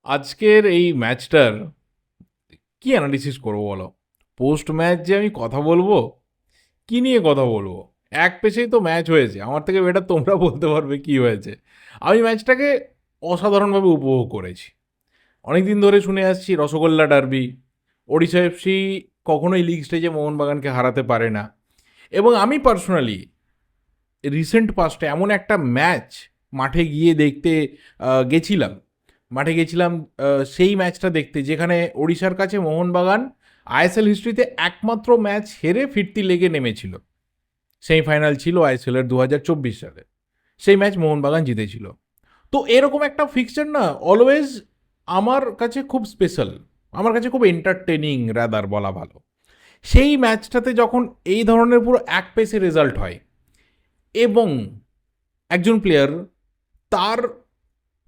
আজকের এই ম্যাচটার কি অ্যানালিসিস করবো বলো? পোস্ট ম্যাচ যে আমি কথা বলবো, কি নিয়ে কথা বলবো? এক পেশেই তো ম্যাচ হয়েছে, আমার থেকে বেটার তোমরা বলতে পারবে কি হয়েছে। আমি ম্যাচটাকে অসাধারণভাবে উপভোগ করেছি। অনেক দিন ধরে শুনে আসছি রসগোল্লা ডার্বি, ওড়িশা এফসি কখনোই লিগ স্টেজে মোহনবাগানকে হারাতে পারে না। এবং আমি পার্সোনালি রিসেন্ট পাস্টে এমন একটা ম্যাচ মাঠে গিয়ে দেখতে গেছিলাম। মাঠে গেছিলাম সেই ম্যাচটা দেখতে যেখানে ওড়িশার কাছে মোহনবাগান আইএসএল হিস্ট্রিতে একমাত্র ম্যাচ হেরে ফিরতি লেগে নেমেছিল। সেমিফাইনাল ছিল আইএসএলের 2024 সালে। সেই ম্যাচ মোহনবাগান জিতেছিল। তো এরকম একটা ফিক্সচার না অলওয়েজ আমার কাছে খুব স্পেশাল, আমার কাছে খুব এন্টারটেনিং রাদার বলা ভালো। সেই ম্যাচটাতে যখন এই ধরনের পুরো এক পেসে রেজাল্ট হয় এবং একজন প্লেয়ার তার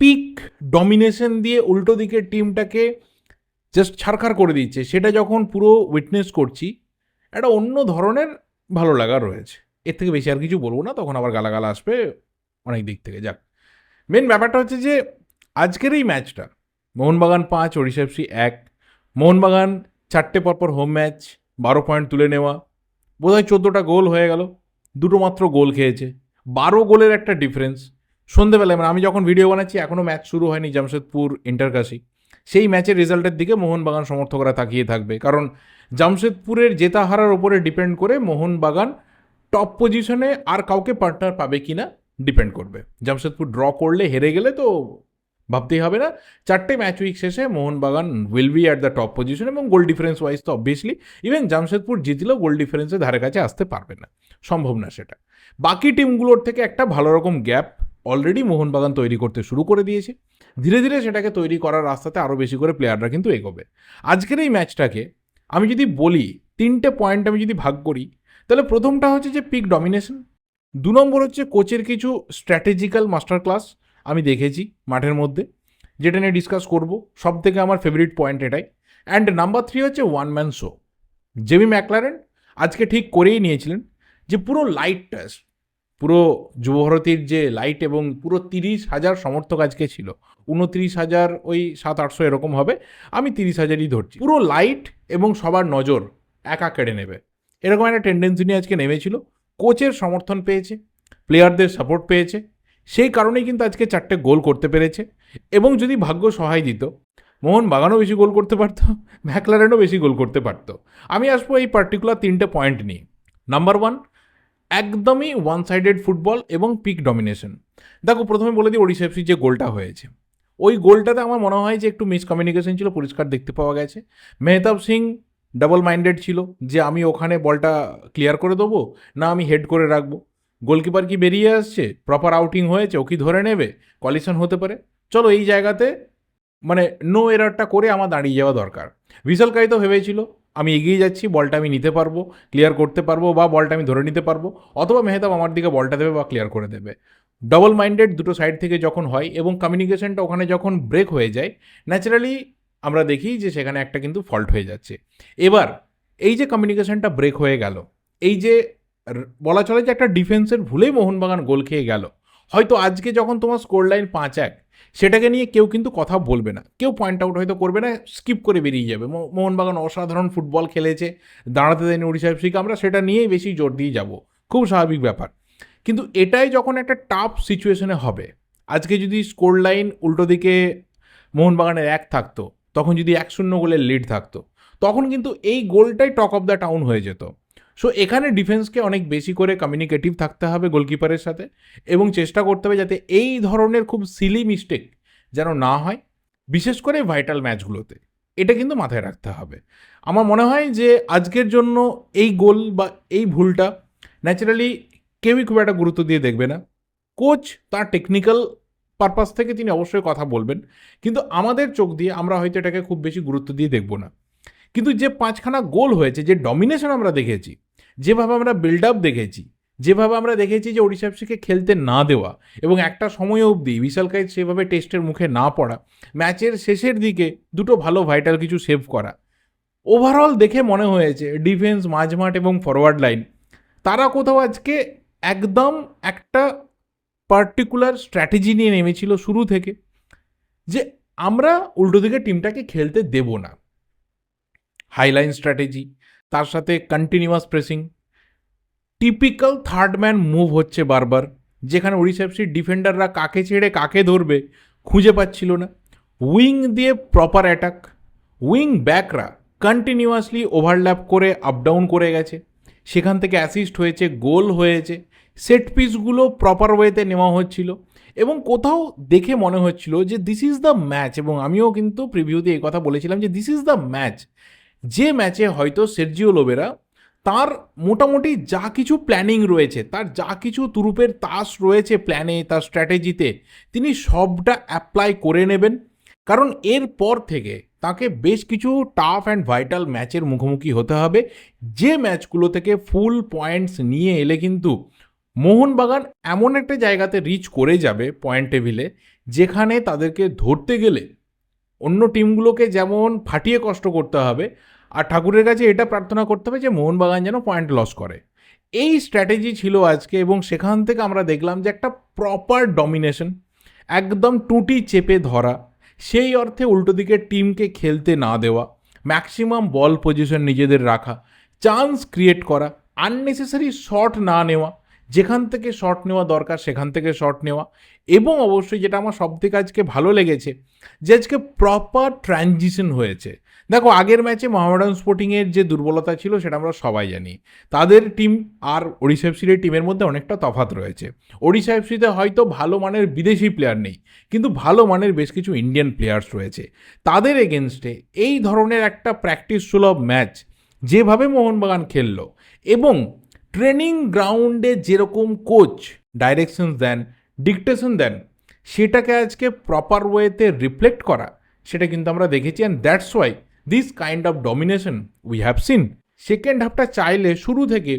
পিক ডমিনেশন দিয়ে উল্টো দিকের টিমটাকে জাস্ট ছারখার করে দিচ্ছে, সেটা যখন পুরো উইটনেস করছি, একটা অন্য ধরনের ভালো লাগা রয়েছে। এর থেকে বেশি আর কিছু বলবো না, তখন আবার গালাগালা আসবে অনেক দিক থেকে। যাক, মেন ব্যাপারটা হচ্ছে যে আজকের এই ম্যাচটা মোহনবাগান 5 ওড়িশা এফসি 1। মোহনবাগান 4টে পরপর হোম ম্যাচ, 12 পয়েন্ট তুলে নেওয়া, বোধহয় 14টা গোল হয়ে গেল, দুটো মাত্র গোল খেয়েছে, 12 গোলের একটা ডিফারেন্স। সন্ধেবেলায় মানে আমি যখন ভিডিও বানাচ্ছি এখনও ম্যাচ শুরু হয়নি জামশেদপুর ইন্টারকাশি, সেই ম্যাচের রেজাল্টের দিকে মোহনবাগান সমর্থকরা তাকিয়ে থাকবে, কারণ জামশেদপুরের জেতা হারার ওপরে ডিপেন্ড করে মোহনবাগান টপ পজিশনে আর কাউকে পার্টনার পাবে কিনা ডিপেন্ড করবে। জামশেদপুর ড্র করলে, হেরে গেলে তো ভাবতেই হবে না। 4টে ম্যাচ উইক শেষে Mohun Bagan will be at the top position, এবং গোল ডিফারেন্স ওয়াইজ তো অবভিয়াসলি ইভেন জামশেদপুর জিতলেও গোল ডিফারেন্সের ধারে কাছে আসতে পারবে না, সম্ভব না সেটা। বাকি টিমগুলোর থেকে একটা ভালো রকম গ্যাপ অলরেডি মোহনবাগান তৈরি করতে শুরু করে দিয়েছে। ধীরে ধীরে সেটাকে তৈরি করার রাস্তাতে আরও বেশি করে প্লেয়াররা কিন্তু এগোবে। আজকের এই ম্যাচটাকে আমি যদি বলি, 3টে পয়েন্ট আমি যদি ভাগ করি, তাহলে প্রথমটা হচ্ছে যে পিক ডমিনেশন, 2 নম্বর হচ্ছে কোচের কিছু স্ট্র্যাটেজিক্যাল মাস্টার ক্লাস আমি দেখেছি মাঠের মধ্যে, যেটা নিয়ে ডিসকাস করবো। সব থেকে আমার ফেভারিট পয়েন্ট এটাই। অ্যান্ড নাম্বার 3 হচ্ছে one man show. Jamie McLaren আজকে ঠিক করেই নিয়েছিলেন যে পুরো লাইট টেস্ট, পুরো যুবভারতীর যে লাইট, এবং পুরো 30,000 সমর্থক আজকে ছিল, 29,000 ওই 700-800 এরকম হবে, আমি 30,000ই ধরছি। পুরো লাইট এবং সবার নজর একা কেড়ে নেবে, এরকম একটা টেন্ডেন্সি নিয়ে আজকে নেমেছিল। কোচের সমর্থন পেয়েছে, প্লেয়ারদের সাপোর্ট পেয়েছে, সেই কারণেই কিন্তু আজকে 4টে গোল করতে পেরেছে। এবং যদি ভাগ্য সহায় দিত, মোহনবাগানও বেশি গোল করতে পারতো, ম্যাকলারেনও বেশি গোল করতে পারতো। আমি আসবো এই পার্টিকুলার 3টে পয়েন্ট নিয়ে। নাম্বার 1, একদমই ওয়ান সাইডেড ফুটবল এবং পিক ডমিনেশন। দেখো, প্রথমে বলে দিই ওড়িশা এফসির যে গোলটা হয়েছে, ওই গোলটাতে আমার মনে হয় যে একটু মিসকমিউনিকেশন ছিল, পরিষ্কার দেখতে পাওয়া গেছে। মেহতাব সিং ডাবল মাইন্ডেড ছিল যে আমি ওখানে বলটা ক্লিয়ার করে দেবো না আমি হেড করে রাখবো। গোলকিপার কি বেরিয়ে আসছে, প্রপার আউটিং হয়েছে, ও কি ধরে নেবে, কলিশন হতে পারে, চলো এই জায়গাতে মানে নো এরারটা করে আমার দাঁড়িয়ে যাওয়া দরকার। ভিশালকাই তো ভেবেছিল আমি এগিয়ে যাচ্ছি, বলটা আমি নিতে পারবো, ক্লিয়ার করতে পারবো, বা বলটা আমি ধরে নিতে পারবো, অথবা মেহতাব আমার দিকে বলটা দেবে বা ক্লিয়ার করে দেবে। ডবল মাইন্ডেড দুটো সাইড থেকে যখন হয় এবং কমিউনিকেশনটা ওখানে যখন ব্রেক হয়ে যায়, ন্যাচারালি আমরা দেখি যে সেখানে একটা কিন্তু ফল্ট হয়ে যাচ্ছে। এবার এই যে কমিউনিকেশনটা ব্রেক হয়ে গেল, এই যে বলা চলে যে একটা ডিফেন্সের ভুলেই মোহনবাগান গোল খেয়ে গেল, হয়তো আজকে যখন তোমার স্কোর লাইন 5-1, সেটাকে নিয়ে কেউ কিন্তু কথা বলবে না, কেউ পয়েন্ট আউট হয়তো করবে না, স্কিপ করে বেরিয়ে যাবে মোহনবাগান অসাধারণ ফুটবল খেলেছে, দাঁড়াতে দেয়নি ওড়িশা এফসিকে, আমরা সেটা নিয়েই বেশি জোর দিয়ে যাব, খুব স্বাভাবিক ব্যাপার। কিন্তু এটাই যখন একটা টাফ সিচুয়েশনে হবে, আজকে যদি স্কোর লাইন উল্টো দিকে মোহনবাগানের 1 থাকতো, তখন যদি 1-0 গোলের লিড থাকতো, তখন কিন্তু এই গোলটাই টক অফ দ্য টাউন হয়ে যেত। সো এখানে ডিফেন্সকে অনেক বেশি করে কমিউনিকেটিভ থাকতে হবে গোলকিপারের সাথে, এবং চেষ্টা করতে হবে যাতে এই ধরনের খুব সিলি মিস্টেক যেন না হয়, বিশেষ করে ভাইটাল ম্যাচগুলোতে। এটা কিন্তু মাথায় রাখতে হবে। আমার মনে হয় যে আজকের জন্য এই গোল বা এই ভুলটা ন্যাচারালি কেউই খুব একটা গুরুত্ব দিয়ে দেখবে না। কোচ তার টেকনিক্যাল পারপাস থেকে তিনি অবশ্যই কথা বলবেন, কিন্তু আমাদের চোখ দিয়ে আমরা হয়তো এটাকে খুব বেশি গুরুত্ব দিয়ে দেখব না। কিন্তু যে 5খানা গোল হয়েছে, যে ডমিনেশন আমরা দেখেছি, যেভাবে আমরা বিল্ড আপ দেখেছি, যেভাবে আমরা দেখেছি যে ওড়িশা এফসিকে খেলতে না দেওয়া, এবং একটা সময় অবধি বিশালকায় সেভাবে টেস্টের মুখে না পড়া, ম্যাচের শেষের দিকে দুটো ভালো ভাইটাল কিছু সেভ করা, ওভারঅল দেখে মনে হয়েছে ডিফেন্স, মাঝমাঠ এবং ফরওয়ার্ড লাইন, তারা কোথাও আজকে একদম একটা পার্টিকুলার স্ট্র্যাটেজি নিয়ে নেমেছিল শুরু থেকে, যে আমরা উল্টো দিকে টিমটাকে খেলতে দেব না। হাইলাইন স্ট্র্যাটেজি, তার সাথে continuous pressing, typical third man move হচ্ছে বারবার, যেখানে ওড়িশা এফসির ডিফেন্ডাররা কাকে ছেড়ে কাকে ধরবে খুঁজে পাচ্ছিল না। উইং দিয়ে প্রপার অ্যাটাক, উইং ব্যাকরা কন্টিনিউয়াসলি ওভারল্যাপ করে আপ ডাউন করে গেছে, সেখান থেকে অ্যাসিস্ট হয়েছে, গোল হয়েছে, সেট পিসগুলো প্রপার ওয়েতে নেওয়া হচ্ছিল এবং কোথাও দেখে মনে হচ্ছিল যে দিস ইজ দ্য ম্যাচ। এবং আমিও কিন্তু প্রিভিউতে এই কথা বলেছিলাম যে দিস ইজ দ্য ম্যাচ, যে ম্যাচে হয়তো সের্জিও লোবেরা তার মোটামুটি যা কিছু প্ল্যানিং রয়েছে, তার যা কিছু তুরুপের তাস রয়েছে প্ল্যানে, তার স্ট্র্যাটেজিতে, তিনি সবটা অ্যাপ্লাই করে নেবেন। কারণ এরপর থেকে তাকে বেশ কিছু টাফ অ্যান্ড ভাইটাল ম্যাচের মুখোমুখি হতে হবে, যে ম্যাচগুলো থেকে ফুল পয়েন্টস নিয়ে এলে কিন্তু মোহনবাগান এমন একটা জায়গাতে রিচ করে যাবে পয়েন্ট টেবিলে, যেখানে তাদেরকে ধরতে গেলে অন্য টিমগুলোকে যেমন ফাটিয়ে কষ্ট করতে হবে, আর ঠাকুরের কাছে এটা প্রার্থনা করতে হবে যে মোহনবাগান যেন পয়েন্ট লস করে। এই স্ট্র্যাটেজি ছিল আজকে এবং সেখান থেকে আমরা দেখলাম যে একটা প্রপার ডমিনেশন, একদম টুটি চেপে ধরা, সেই অর্থে উল্টো দিকে টিমকে খেলতে না দেওয়া, ম্যাক্সিমাম বল পজিশন নিজেদের রাখা, চান্স ক্রিয়েট করা, আননেসেসারি শট না নেওয়া, যেখান থেকে শট নেওয়া দরকার সেখান থেকে শট নেওয়া, এবং অবশ্যই যেটা আমার সব থেকে আজকে ভালো লেগেছে যে আজকে প্রপার ট্রানজিশন হয়েছে। দেখো, আগের ম্যাচে মোহামেডান স্পোর্টিংয়ের যে দুর্বলতা ছিল সেটা আমরা সবাই জানি। তাদের টিম আর ওড়িশা এফসির টিমের মধ্যে অনেকটা তফাৎ রয়েছে। ওড়িশা এফসিতে হয়তো ভালো মানের বিদেশি প্লেয়ার নেই, কিন্তু ভালো মানের বেশ কিছু ইন্ডিয়ান প্লেয়ার্স রয়েছে। তাদের এগেনস্টে এই ধরনের একটা প্র্যাকটিস সুলভ ম্যাচ যেভাবে মোহনবাগান খেললো, এবং ট্রেনিং গ্রাউন্ডে যেরকম কোচ ডাইরেকশন দেন, ডিকটেশন দেন, সেটাকে আজকে প্রপার ওয়েতে রিফ্লেক্ট করা, সেটা কিন্তু আমরা দেখেছি। And that's why this kind of domination we have seen. Second হাফটা চাইলে শুরু থেকে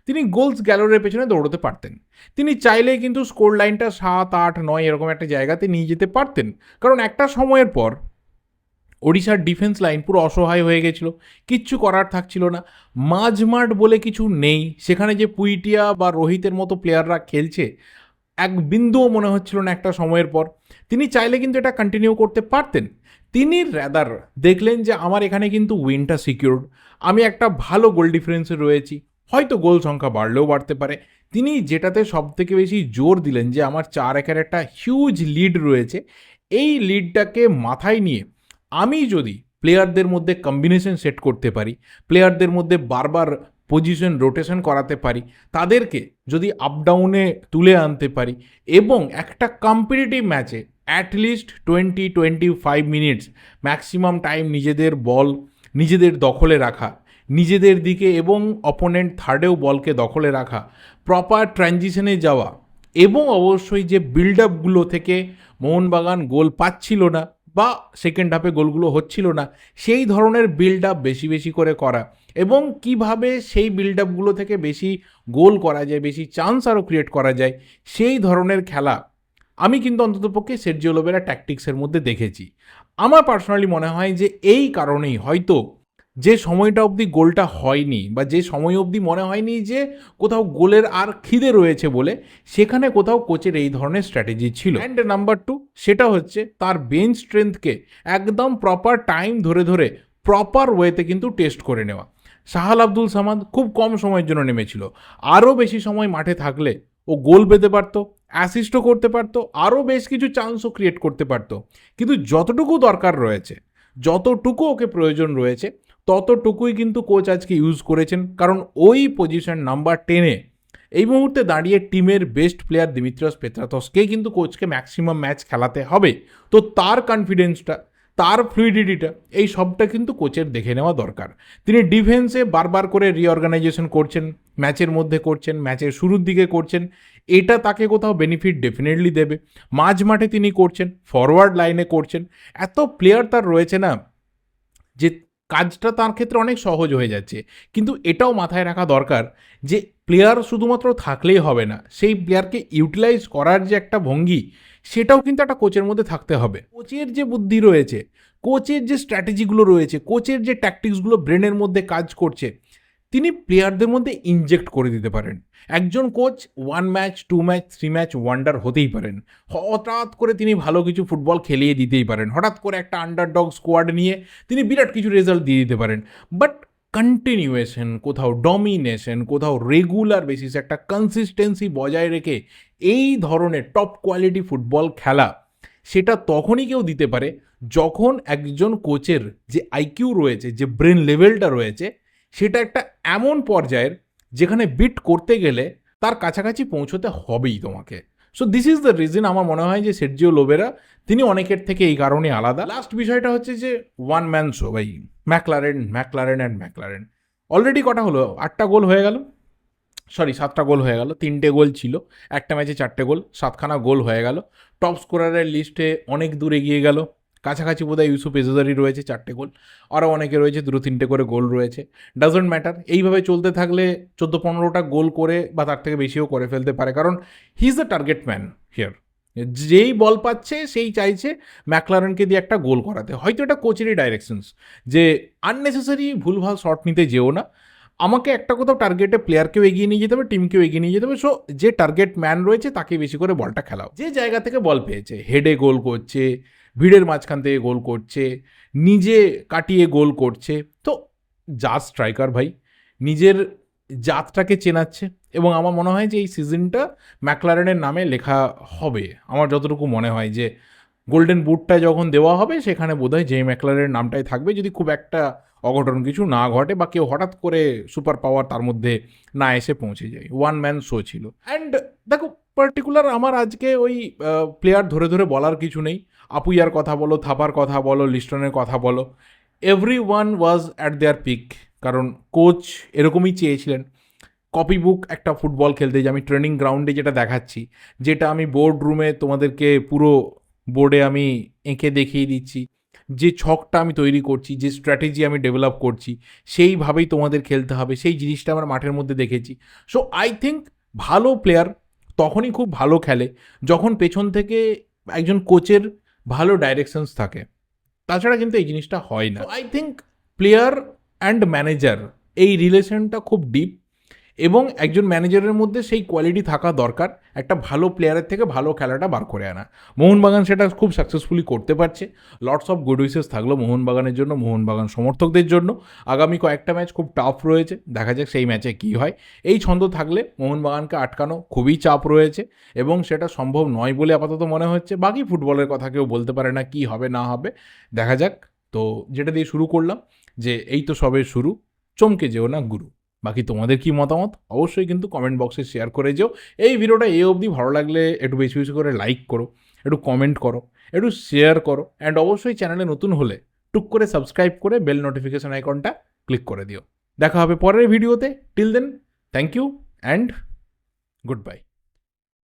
তিনি গোলস গ্যালোরের পেছনে দৌড়তে পারতেন, তিনি চাইলেই কিন্তু স্কোর লাইনটা 7, 8, 9 এরকম একটা জায়গাতে নিয়ে যেতে পারতেন। কারণ একটা সময়ের পর ওড়িশার ডিফেন্স লাইন পুরো অসহায় হয়ে গেছিল, কিচ্ছু করার থাকছিল না, মাঝমাঠ বলে কিছু নেই, সেখানে যে পুইটিয়া বা রোহিতের মতো প্লেয়াররা খেলছে এক বিন্দুও মনে হচ্ছিল না একটা সময়ের পর। তিনি চাইলে কিন্তু এটা কন্টিনিউ করতে পারতেন। তিনি র্যাদার দেখলেন যে আমার এখানে কিন্তু উইনটা সিকিউরড, আমি একটা ভালো গোল ডিফারেন্সে রয়েছি, হয়তো গোল সংখ্যা বাড়লেও বাড়তে পারে। তিনি যেটাতে সব থেকে বেশি জোর দিলেন যে আমার 4-1 একটা হিউজ লিড রয়েছে, এই লিডটাকে মাথায় নিয়ে আমি যদি প্লেয়ারদের মধ্যে কম্বিনেশন সেট করতে পারি, প্লেয়ারদের মধ্যে বারবার পজিশন রোটেশন করাতে পারি, তাদেরকে যদি আপ ডাউনে তুলে আনতে পারি, এবং একটা কম্পিটিটিভ ম্যাচে অ্যাটলিস্ট 20-25 মিনিটস ম্যাক্সিমাম টাইম নিজেদের বল নিজেদের দখলে রাখা, নিজেদের দিকে এবং অপোনেন্ট থার্ডেও বলকে দখলে রাখা, প্রপার ট্রানজিশনে যাওয়া, এবং অবশ্যই যে বিল্ড আপগুলো থেকে মোহনবাগান গোল পাচ্ছিল না বা সেকেন্ড হাফে গোলগুলো হচ্ছিল না, সেই ধরনের বিল্ড আপ বেশি বেশি করে করা, এবং কিভাবে সেই বিল্ড আপগুলো থেকে বেশি গোল করা যায়, বেশি চান্স আরও ক্রিয়েট করা যায়, সেই ধরনের খেলা আমি কিন্তু অন্ততপক্ষে সের্জিও লোবেরা ট্যাকটিক্সের মধ্যে দেখেছি। আমার পার্সোনালি মনে হয় যে এই কারণেই হয়তো যে সময়টা অবধি গোলটা হয়নি, বা যে সময় অবধি মনে হয়নি যে কোথাও গোলের আর খিদে রয়েছে বলে, সেখানে কোথাও কোচের এই ধরনের স্ট্র্যাটেজি ছিল। অ্যান্ড নাম্বার 2, সেটা হচ্ছে তার বেঞ্চ স্ট্রেংথকে একদম প্রপার টাইম ধরে ধরে প্রপার ওয়েতে কিন্তু টেস্ট করে নেওয়া। সাহাল আব্দুল সামাদ খুব কম সময়ের জন্য নেমেছিল, আরও বেশি সময় মাঠে থাকলে ও গোল পেতে পারতো, অ্যাসিস্টও করতে পারতো, আরও বেশ কিছু চান্সও ক্রিয়েট করতে পারতো। কিন্তু যতটুকু দরকার রয়েছে, যতটুকু ওকে প্রয়োজন রয়েছে, ততটুকুই কিন্তু কোচ আজকে ইউজ করেছেন। কারণ ওই পজিশন নাম্বার 10-এ এই মুহূর্তে দাঁড়িয়ে টিমের বেস্ট প্লেয়ার দিমিত্রিয়স পেত্রাতসকেই কিন্তু কোচকে ম্যাক্সিমাম ম্যাচ খেলাতে হবে। তো তার কনফিডেন্সটা, তার ফ্লুইডিটিটা, এই সবটা কিন্তু কোচের দেখে নেওয়া দরকার। তিনি ডিফেন্সে বারবার করে রিঅর্গানাইজেশন করছেন, ম্যাচের মধ্যে করছেন, ম্যাচের শুরুর দিকে করছেন, এটা তাকে কোথাও বেনিফিট ডেফিনেটলি দেবে। মাঝ মাঠে তিনি করছেন, ফরওয়ার্ড লাইনে করছেন, এত প্লেয়ার তার রয়েছে না যে কাজটা তার ক্ষেত্রে অনেক সহজ হয়ে যাচ্ছে। কিন্তু এটাও মাথায় রাখা দরকার যে প্লেয়ার শুধুমাত্র থাকলেই হবে না, সেই প্লেয়ারকে ইউটিলাইজ করার যে একটা ভঙ্গি, সেটাও কিন্তু একটা কোচের মধ্যে থাকতে হবে। কোচের যে বুদ্ধি রয়েছে, কোচের যে স্ট্র্যাটেজিগুলো রয়েছে, কোচের যে ট্যাকটিক্সগুলো ব্রেনের মধ্যে কাজ করছে, তিনি প্লেয়ারদের মধ্যে ইনজেক্ট করে দিতে পারেন। একজন coach 1 match, 2 match, 3 match wonder হতেই পারেন। হঠাৎ করে তিনি ভালো কিছু ফুটবল খেলিয়ে দিতেই পারেন। হঠাৎ করে একটা আন্ডারডগ স্কোয়াড নিয়ে তিনি বিরাট কিছু রেজাল্ট দিয়ে দিতে পারেন। বাট কন্টিনিউয়েশন, কোথাও ডমিনেশন, কোথাও রেগুলার বেসিসে একটা কনসিস্টেন্সি বজায় রেখে এই ধরনের টপ কোয়ালিটি ফুটবল খেলা, সেটা তখনই কেউ দিতে পারে যখন একজন কোচের যে আইকিউ রয়েছে, যে ব্রেন লেভেলটা রয়েছে, সেটা একটা এমন পর্যায়ের যেখানে বিট করতে গেলে তার কাছাকাছি পৌঁছতে হবেই তোমাকে। So this is the reason আমার মনে হয় যে সের্জিও লোবেরা তিনি অনেকের থেকে এই কারণে আলাদা। লাস্ট বিষয়টা হচ্ছে যে ওয়ান ম্যান শো ভাই, ম্যাকলারেন অলরেডি কটা হলো, 8টা গোল হয়ে গেল, 7টা গোল হয়ে গেল, 3টে গোল ছিল, একটা ম্যাচে 4টে গোল, 7খানা গোল হয়ে গেল। টপ স্কোরারের লিস্টে অনেক দূর এগিয়ে গেল, কাছাকাছি বোধহয় ইউসুফ এজদারি রয়েছে 4টে গোল, আরও অনেকে রয়েছে 2-3টে করে গোল রয়েছে। ডাজন্ট ম্যাটার, এইভাবে চলতে থাকলে 14-15টা গোল করে বা তার থেকে বেশিও করে ফেলতে পারে, কারণ he is the target man here. যেই বল পাচ্ছে সেই চাইছে ম্যাকলারেনকে দিয়ে একটা গোল করাতে। হয়তো এটা কোচেরই ডাইরেকশনস যে আননেসেসারি ভুলভাল শট নিতে যেও না, আমাকে একটা কোথাও টার্গেটে প্লেয়ারকেও এগিয়ে নিয়ে যেতে হবে, টিমকেও এগিয়ে নিয়ে যেতে হবে। সো যে টার্গেট ম্যান রয়েছে তাকে বেশি করে বলটা খেলাও। যে জায়গা থেকে বল পেয়েছে, হেডে গোল করছে, ভিড়ের মাঝখান থেকে গোল করছে, নিজে কাটিয়ে গোল করছে, তো জাত স্ট্রাইকার ভাই, নিজের জাতটাকে চেনাচ্ছে। এবং আমার মনে হয় যে এই সিজনটা ম্যাকলারেনের নামে লেখা হবে। আমার যতটুকু মনে হয় যে গোল্ডেন বুটটা যখন দেওয়া হবে সেখানে বোধহয় জে ম্যাকলারেনের নামটাই থাকবে, যদি খুব একটা অঘটন কিছু না ঘটে বা কেউ হঠাৎ করে সুপার পাওয়ার তার মধ্যে না এসে পৌঁছে যায়। ওয়ান ম্যান শো ছিল। অ্যান্ড দেখো, পার্টিকুলার আমার আজকে ওই প্লেয়ার ধরে ধরে বলার কিছু নেই। আপুইয়ার কথা বলো, থাপার কথা বলো, লিস্টনের কথা বলো, every one was at their peak. কারণ কোচ এরকমই চেয়েছিলেন, কপি বুক একটা ফুটবল খেলতে, যে আমি ট্রেনিং গ্রাউন্ডে যেটা দেখাচ্ছি, যেটা আমি বোর্ড রুমে তোমাদেরকে পুরো বোর্ডে আমি এঁকে দেখিয়ে দিচ্ছি, যে ছকটা আমি তৈরি করছি, যে স্ট্র্যাটেজি আমি ডেভেলপ করছি, সেইভাবেই তোমাদের খেলতে হবে, সেই জিনিসটা আমরা মাঠের মধ্যে দেখেছি। সো আই থিঙ্ক ভালো প্লেয়ার তখনই খুব ভালো খেলে যখন পেছন থেকে একজন কোচের ভালো ডাইরেকশনস থাকে, তাছাড়া কিন্তু এই জিনিসটা হয় না। I think player and manager এই রিলেশনটা খুব ডিপ, এবং একজন ম্যানেজারের মধ্যে সেই কোয়ালিটি থাকা দরকার একটা ভালো প্লেয়ারের থেকে ভালো খেলাটা বার করে আনা। মোহনবাগান সেটা খুব সাকসেসফুলি করতে পারছে। লটস অফ গুড উইসেস থাকলো মোহনবাগানের জন্য, মোহনবাগান সমর্থকদের জন্য। আগামী কয়েকটা ম্যাচ খুব টাফ রয়েছে, দেখা যাক সেই ম্যাচে কী হয়। এই ছন্দ থাকলে মোহনবাগানকে আটকানো খুবই চাপ রয়েছে, এবং সেটা সম্ভব নয় বলে আপাতত মনে হচ্ছে। বাকি ফুটবলের কথা কেউ বলতে পারে না, কী হবে না হবে, দেখা যাক। তো যেটা দিয়ে শুরু করলাম যে এই তো সবে শুরু, চমকে যেও না গুরু। বাকি তোমাদের কি মতামত অবশ্যই কিন্তু কমেন্ট বক্সে শেয়ার করে যেও। এই ভিডিওটা এই অবধি ভালো লাগলে একটু বেশি বেশি করে লাইক করো, একটু কমেন্ট করো, একটু শেয়ার করো, অ্যান্ড অবশ্যই চ্যানেলে নতুন হলে টুক করে সাবস্ক্রাইব করে বেল নোটিফিকেশন আইকনটা ক্লিক করে দিও। দেখা হবে পরের ভিডিওতে। Till then, thank you and good bye.